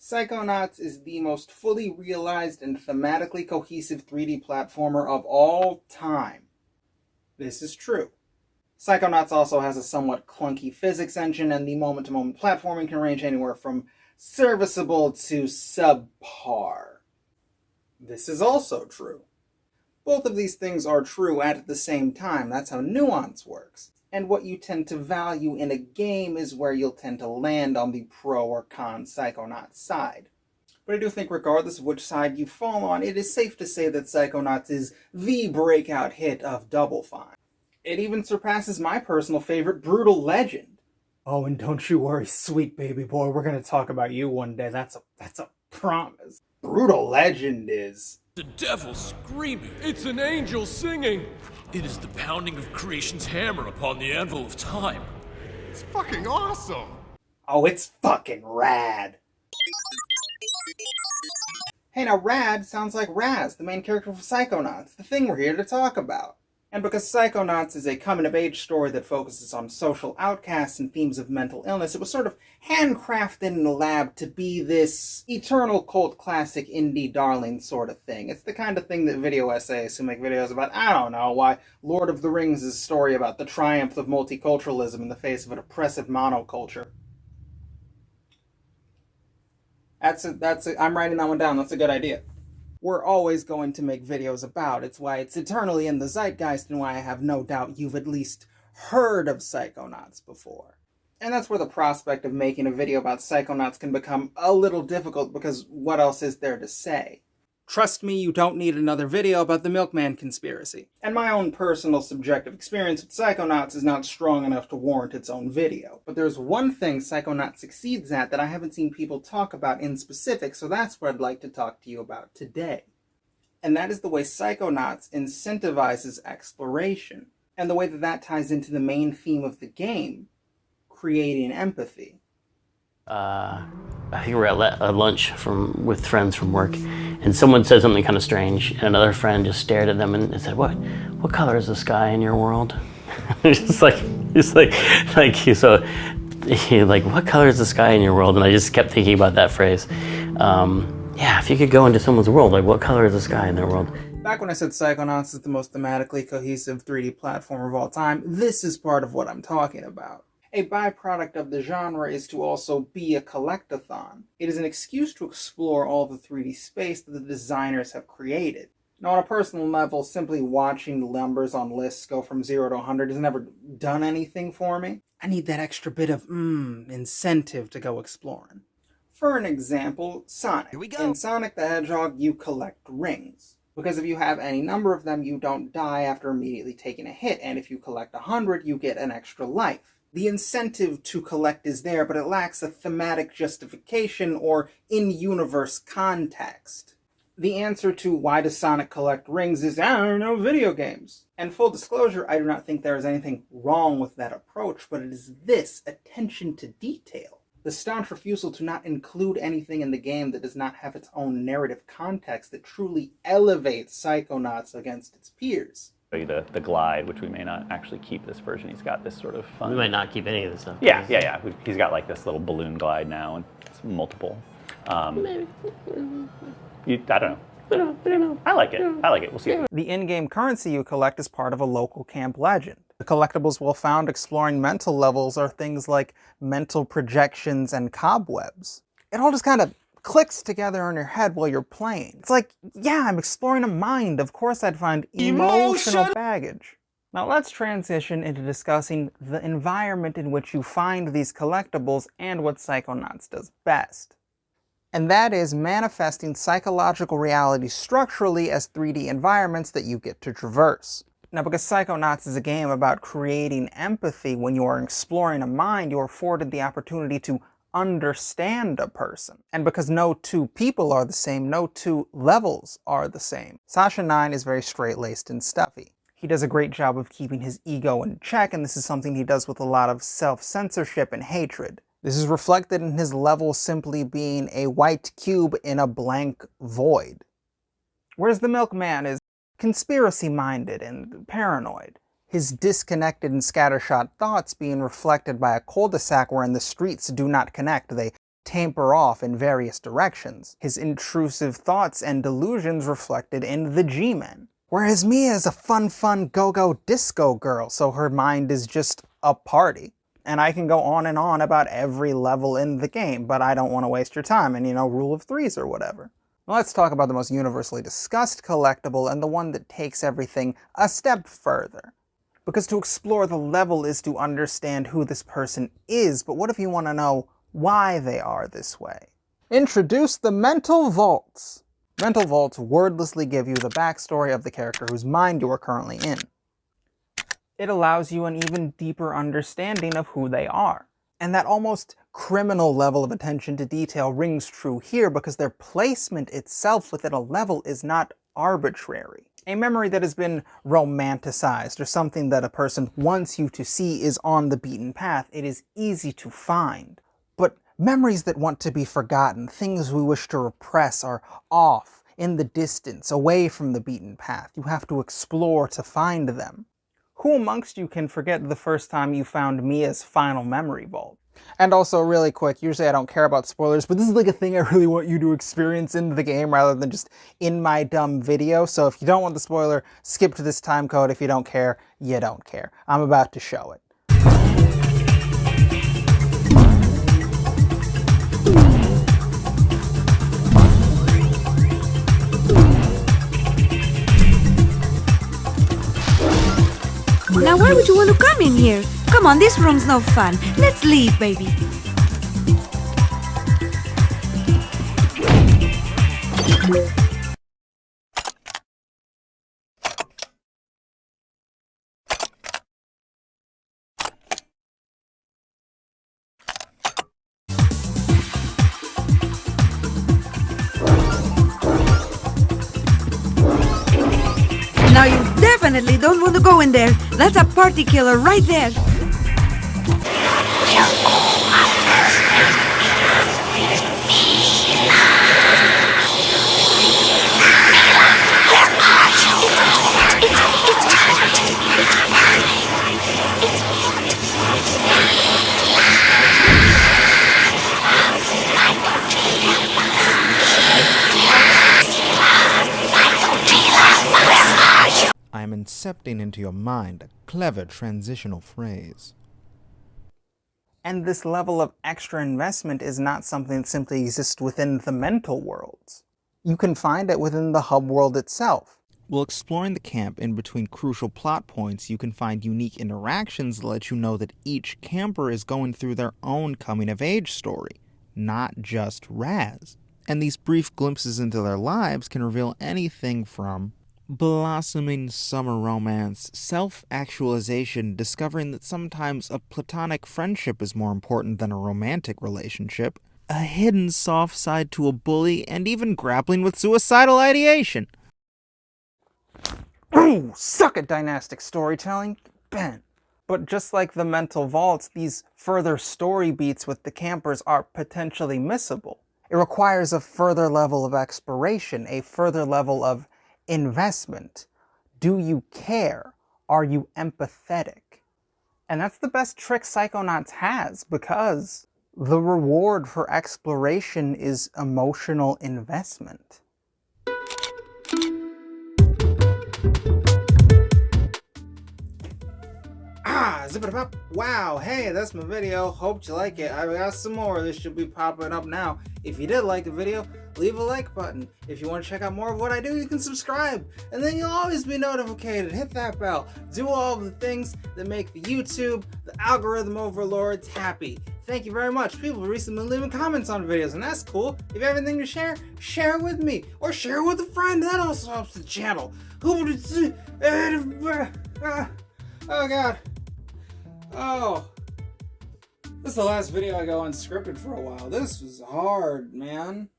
Psychonauts is the most fully realized and thematically cohesive 3D platformer of all time. This is true. Psychonauts also has a somewhat clunky physics engine, and the moment-to-moment platforming can range anywhere from serviceable to subpar. This is also true. Both of these things are true at the same time. That's how nuance works. And what you tend to value in a game is where you'll tend to land on the pro or con Psychonauts side. But I do think regardless of which side you fall on, it is safe to say that Psychonauts is the breakout hit of Double Fine. It even surpasses my personal favorite, Brutal Legend. Oh, and don't you worry, sweet baby boy, we're gonna talk about you one day. That's a promise. Brutal Legend is... The devil screaming. It's an angel singing. It is the pounding of creation's hammer upon the anvil of time. It's fucking awesome. Oh, it's fucking rad. Hey, now Rad sounds like Raz, the main character of Psychonauts, the thing we're here to talk about. And because Psychonauts is a coming-of-age story that focuses on social outcasts and themes of mental illness, it was sort of handcrafted in the lab to be this eternal cult classic indie darling sort of thing. It's the kind of thing that video essayists who make videos about, I don't know, why Lord of the Rings is a story about the triumph of multiculturalism in the face of an oppressive monoculture. I'm writing that one down, that's a good idea. We're always going to make videos about. It's why it's eternally in the zeitgeist and why I have no doubt you've at least heard of Psychonauts before. And that's where the prospect of making a video about Psychonauts can become a little difficult because what else is there to say? Trust me, you don't need another video about the Milkman conspiracy. And my own personal subjective experience with Psychonauts is not strong enough to warrant its own video. But there's one thing Psychonauts succeeds at that I haven't seen people talk about in specific, so that's what I'd like to talk to you about today. And that is the way Psychonauts incentivizes exploration, and the way that that ties into the main theme of the game, creating empathy. I think we were at lunch with friends from work, and someone said something kind of strange, and another friend just stared at them and said, "What color is the sky in your world?" Just like, what color is the sky in your world? And I just kept thinking about that phrase. Yeah, if you could go into someone's world, like what color is the sky in their world? Back when I said Psychonauts is the most thematically cohesive 3D platformer of all time, this is part of what I'm talking about. A byproduct of the genre is to also be a collectathon. It is an excuse to explore all the 3D space that the designers have created. Now, on a personal level, simply watching the numbers on lists go from 0 to 100 has never done anything for me. I need that extra bit of, incentive to go exploring. For an example, Sonic. Here we go. In Sonic the Hedgehog, you collect rings. Because if you have any number of them, you don't die after immediately taking a hit, and if you collect 100, you get an extra life. The incentive to collect is there, but it lacks a thematic justification or in-universe context. The answer to why does Sonic collect rings is, I don't know, video games. And full disclosure, I do not think there is anything wrong with that approach, but it is this attention to detail. The staunch refusal to not include anything in the game that does not have its own narrative context that truly elevates Psychonauts against its peers. The glide, which we may not actually keep this version. He's got this sort of fun... We might not keep any of this stuff. Yeah. He's got like this little balloon glide now, and it's multiple. Maybe. I don't know. I like it. We'll see. The in-game currency you collect is part of a local camp legend. The collectibles we'll found exploring mental levels are things like mental projections and cobwebs. It all just kind of clicks together in your head while you're playing. It's like, yeah, I'm exploring a mind. Of course I'd find emotional baggage. Now let's transition into discussing the environment in which you find these collectibles and what Psychonauts does best. And that is manifesting psychological reality structurally as 3D environments that you get to traverse. Now, because Psychonauts is a game about creating empathy, when you are exploring a mind, you are afforded the opportunity to understand a person. And because no two people are the same, no two levels are the same. Sasha 9 is very straight-laced and stuffy. He does a great job of keeping his ego in check, and this is something he does with a lot of self-censorship and hatred. This is reflected in his level simply being a white cube in a blank void. Whereas the Milkman is conspiracy-minded and paranoid. His disconnected and scattershot thoughts being reflected by a cul-de-sac wherein the streets do not connect. They taper off in various directions, his intrusive thoughts and delusions reflected in the G-Men. Whereas Mia is a fun go-go disco girl, so her mind is just a party. And I can go on and on about every level in the game, but I don't want to waste your time and, rule of threes or whatever. Let's talk about the most universally discussed collectible and the one that takes everything a step further. Because to explore the level is to understand who this person is, but what if you want to know why they are this way? Introduce the Mental Vaults. Mental Vaults wordlessly give you the backstory of the character whose mind you are currently in. It allows you an even deeper understanding of who they are. And that almost criminal level of attention to detail rings true here because their placement itself within a level is not arbitrary. A memory that has been romanticized or something that a person wants you to see is on the beaten path. It is easy to find. But memories that want to be forgotten, things we wish to repress, are off, in the distance, away from the beaten path. You have to explore to find them. Who amongst you can forget the first time you found Mia's final memory vault? And also, really quick, usually I don't care about spoilers, but this is like a thing I really want you to experience in the game rather than just in my dumb video. So if you don't want the spoiler, skip to this time code. If you don't care, you don't care. I'm about to show it. Now why would you want to come in here? Come on, this room's no fun. Let's leave, baby. Now you definitely don't want to go in there. That's a party killer right there. I'm incepting into your mind, a clever transitional phrase. And this level of extra investment is not something that simply exists within the mental worlds. You can find it within the hub world itself. While exploring the camp in between crucial plot points, you can find unique interactions that let you know that each camper is going through their own coming-of-age story, not just Raz. And these brief glimpses into their lives can reveal anything from blossoming summer romance, self-actualization, discovering that sometimes a platonic friendship is more important than a romantic relationship, a hidden soft side to a bully, and even grappling with suicidal ideation. Ooh, suck at dynastic storytelling, Ben. But just like the mental vaults, these further story beats with the campers are potentially missable. It requires a further level of exploration, a further level of investment. Do you care? Are you empathetic? And that's the best trick Psychonauts has, because the reward for exploration is emotional investment. Zip it up. Wow, hey, that's my video. Hope you like it. I got some more. This should be popping up now. If you did like the video, leave a like button. If you want to check out more of what I do, you can subscribe. And then you'll always be notified. Hit that bell. Do all of the things that make the YouTube, the algorithm overlords happy. Thank you very much. People have recently been leaving comments on videos, and that's cool. If you have anything to share, share it with me. Or share it with a friend. That also helps the channel. Oh, God. Oh, this is the last video I go unscripted for a while. This was hard, man.